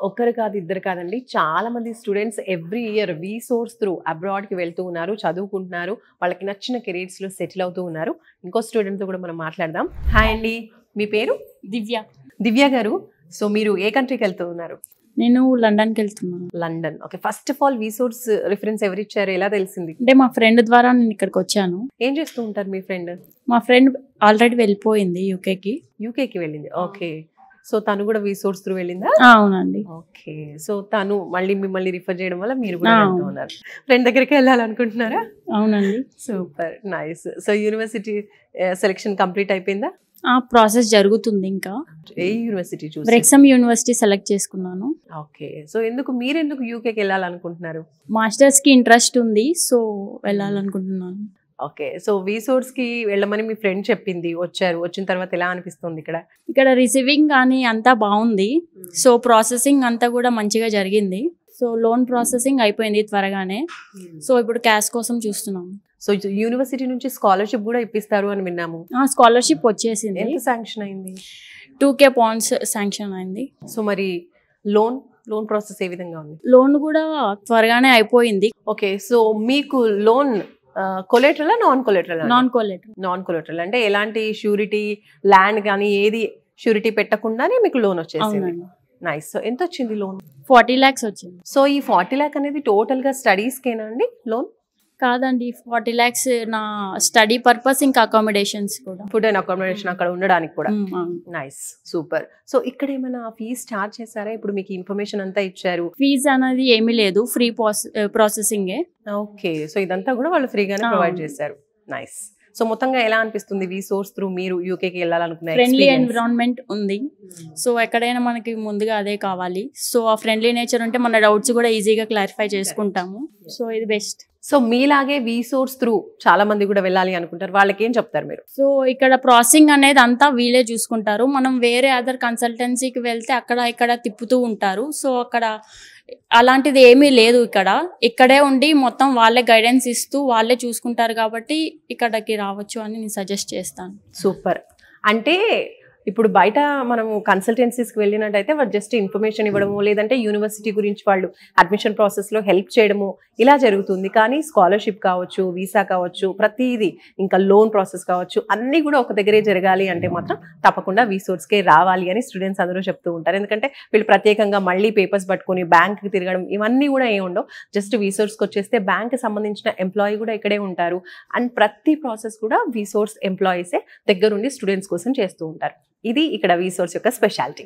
ఒక్కరు కాదు, ఇద్దరు కాదండి. చాలా మంది స్టూడెంట్స్ ఎవ్రీ ఇయర్ వీసోర్స్ త్రూ అబ్రాడ్‌కి వెళ్తూ ఉన్నారు, చదువుకుంటున్నారు. వాళ్ళకి నచ్చిన కెరీర్స్‌లో సెటిల్ అవుతూ ఉన్నారు. ఇంకో స్టూడెంట్‌తో కూడా మనం మాట్లాడదాం. హాయ్ అండి. మీ పేరు? దివ్య. దివ్య గారు. సో మీరు ఏ కంట్రీకి వెళ్తూ ఉన్నారు? నేను లండన్కి వెళ్తున్నాను. London. Okay. First of all వీసోర్స్ reference ఎవరిచ్చారు? ఎలా తెలిసింది? అంటే మా ఫ్రెండ్ ద్వారా నేను ఇక్కడికి వచ్చాను. ఏం చేస్తూ ఉంటారు మీ ఫ్రెండ్? మా ఫ్రెండ్ ఆల్రెడీ వెళ్ళిపోయింది యూకేకి. యూకేకి వెళ్ళింది. ఓకే. సో తను కూడా వీసోర్స్ త్రూ వెళ్ళిందా? అవునండి. ఓకే. సో తను మళ్ళీ మిమ్మల్ని రిఫర్ చేయడం వల్ల మీరు కూడా వెళ్తూ ఉన్నారు. ఫ్రెండ్ దగ్గరికి వెళ్ళాలనుకుంటున్నారా? అవునండి. Super nice. So university selection complete అయిపోయిందా? ప్రాసెస్ జరుగుతుంది ఇంకా. ఏ యూనివర్సిటీ చూసి? బ్రెక్సమ్ యూనివర్సిటీ సెలెక్ట్ చేసుకున్నాను. ఓకే. సో మీరెందుకు యూకేకి వెళ్ళాలనుకుంటున్నారు? మాస్టర్స్ కి ఇంట్రెస్ట్ ఉంది, సో వెళ్ళాలనుకుంటున్నాను. ఓకే. సో వీసోర్స్ కి వెళ్ళమని మీ ఫ్రెండ్ చెప్పింది, వచ్చారు. వచ్చిన తర్వాత ఎలా అనిపిస్తుంది ఇక్కడ? ఇక్కడ రిసీవింగ్ కానీ అంతా బాగుంది. సో ప్రాసెసింగ్ అంతా కూడా మంచిగా జరిగింది. సో లోన్ ప్రాసెసింగ్ అయిపోయింది త్వరగానే. సో ఇప్పుడు క్యాష్ కోసం చూస్తున్నాం. సో యూనివర్సిటీ నుంచి స్కాలర్షిప్ కూడా ఇప్పిస్తారు అని విన్నాము. స్కాలర్షిప్ వచ్చేసింది. ఎంత శాంక్షన్ అయింది? 2,000 పౌండ్స్ శాంక్షన్ అయింది. సో మరి లోన్ ప్రాసెస్ ఏ విధంగా ఉంది? లోన్ కూడా త్వరగానే అయిపోయింది. ఓకే. సో మీకు loan collateral non collateral? Non collateral అంటే ఎలాంటి షూరిటీ, ల్యాండ్ కానీ ఏది షూరిటీ పెట్టకుండానే మీకు లోన్ వచ్చేసింది. నైస్. సో ఎంత వచ్చింది లోన్? 40 lakhs వచ్చింది. సో ఈ 40 lakh అనేది టోటల్ గా స్టడీస్ కేనా అండి లోన్? కాదండి, 40 lakhs నా స్టడీ పర్పస్, ఇంకా అకామిడేషన్స్ కూడా, ఫుడ్ అండ్ అకామిడేషన్ అక్కడ ఉండడానికి కూడా. Nice, super. సో ఇక్కడ ఏమైనా ఫీజ్ చార్జ్ చేశారా? ఇప్పుడు మీకు ఇన్ఫర్మేషన్ అంతా ఇచ్చారు. ఫీజ్ అనేది ఏమీ లేదు, ఫ్రీ ప్రాసెసింగే. ఓకే. సో ఇదంతా కూడా వాళ్ళు ఫ్రీగానే ప్రొవైడ్ చేశారు. నైస్. సో మొత్తంగా ఎలా అనిపిస్తుంది వీసోర్స్ త్రూ మీరు యూకేకి వెళ్ళాలనుకున్న? ఫ్రెండ్లీ ఎన్విరాన్మెంట్ ఉంది. సో ఎక్కడైనా మనకి ముందుగా అదే కావాలి. సో ఆ ఫ్రెండ్లీ నేచర్ ఉంటే మన డౌట్స్ కూడా ఈజీగా క్లారిఫై చేసుకుంటాము. సో ఇది బెస్ట్. సో మీలాగే వీసోర్స్ త్రూ చాలా మంది కూడా వెళ్ళాలి అనుకుంటారు, వాళ్ళకి ఏం చెప్తారు మీరు? సో ఇక్కడ ప్రాసెసింగ్ అనేది అంతా వీలే చూసుకుంటారు. మనం వేరే అదర్ కన్సల్టెన్సీకి వెళ్తే అక్కడ ఇక్కడ తిప్పుతూ ఉంటారు. సో అక్కడ అలాంటిది ఏమీ లేదు. ఇక్కడే ఉండి మొత్తం వాళ్ళే గైడెన్స్ ఇస్తూ వాళ్ళే చూసుకుంటారు కాబట్టి ఇక్కడికి రావచ్చు అని నేను సజెస్ట్ చేస్తాను. సూపర్. అంటే ఇప్పుడు బయట మనం కన్సల్టెన్సీస్కి వెళ్ళినట్టయితే వాళ్ళు జస్ట్ ఇన్ఫర్మేషన్ ఇవ్వడము, లేదంటే యూనివర్సిటీ గురించి వాళ్ళు అడ్మిషన్ ప్రాసెస్లో హెల్ప్ చేయడము ఇలా జరుగుతుంది. కానీ స్కాలర్షిప్ కావచ్చు, వీసా కావచ్చు, ప్రతిదీ, ఇంకా లోన్ ప్రాసెస్ కావచ్చు, అన్నీ కూడా ఒక దగ్గరే జరగాలి అంటే మాత్రం తప్పకుండా వీసోర్స్కే రావాలి అని స్టూడెంట్స్ అందరూ చెప్తూ ఉంటారు. ఎందుకంటే వీళ్ళు ప్రత్యేకంగా మళ్ళీ పేపర్స్ పట్టుకొని బ్యాంక్కి తిరగడం ఇవన్నీ కూడా ఏమి ఉండవు. జస్ట్ వీసోర్స్కి వచ్చేస్తే బ్యాంక్కి సంబంధించిన ఎంప్లాయీ కూడా ఇక్కడే ఉంటారు. అండ్ ప్రతి ప్రాసెస్ కూడా వీసోర్స్ ఎంప్లాయీసే దగ్గరుండి స్టూడెంట్స్ కోసం చేస్తూ ఉంటారు. ఇది ఇక్కడ వీసోర్స్ యొక్క స్పెషాలిటీ.